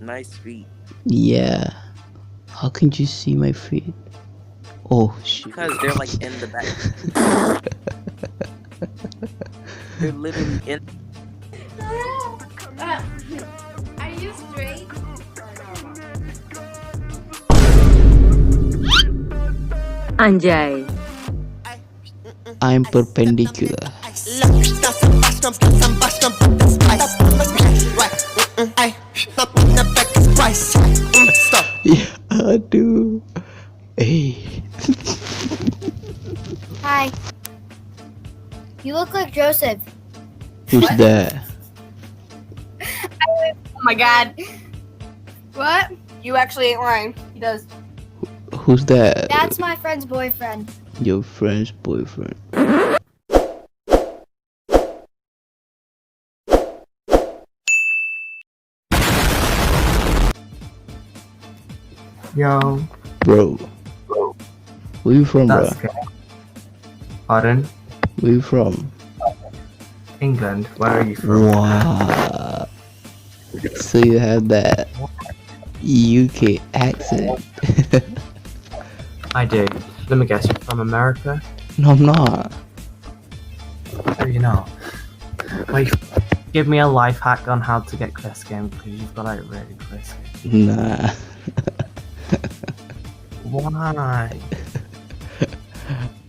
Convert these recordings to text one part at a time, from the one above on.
Nice feet. Yeah. How can you see my feet? Oh shit. Because they're like in the back. They're literally in. Are you straight? Anjay. I'm perpendicular. Yeah, aduh. Hey. Hi. You look like Joseph. Who's that? Oh my god. What? You actually ain't lying. He does. Who's that? That's my friend's boyfriend. Your friend's boyfriend. Yo, Bro. Where you from, bro? that's good. Pardon? Where you from? England. Where are you from? Wow. So you have that UK accent. I do. Let me guess, you're from America? No, I'm not. Oh, you know. Wait, give me a life hack on how to get clear skin, because you've got like really clear skin. Nah. Why?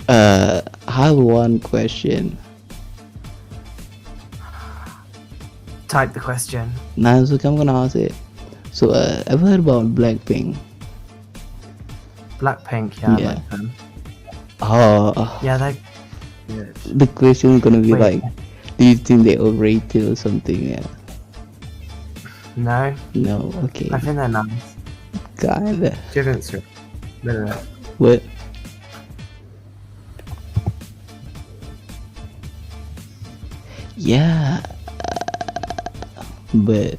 I have one question. Type the question. Nah, so I'm gonna ask it. So, ever heard about BLACKPINK? Blackpink, yeah, I Yeah. like them. Oh, Yeah, they're good. the question is gonna be Wait. like, do you think they're overrated or something? Yeah. No, No. Okay. I think they're nice. Kinda. Do you have Instagram? No. What? Yeah. But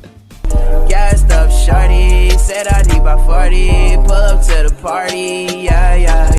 Gassed up shorty, said I need my 40, pull up to the party, yeah, yeah.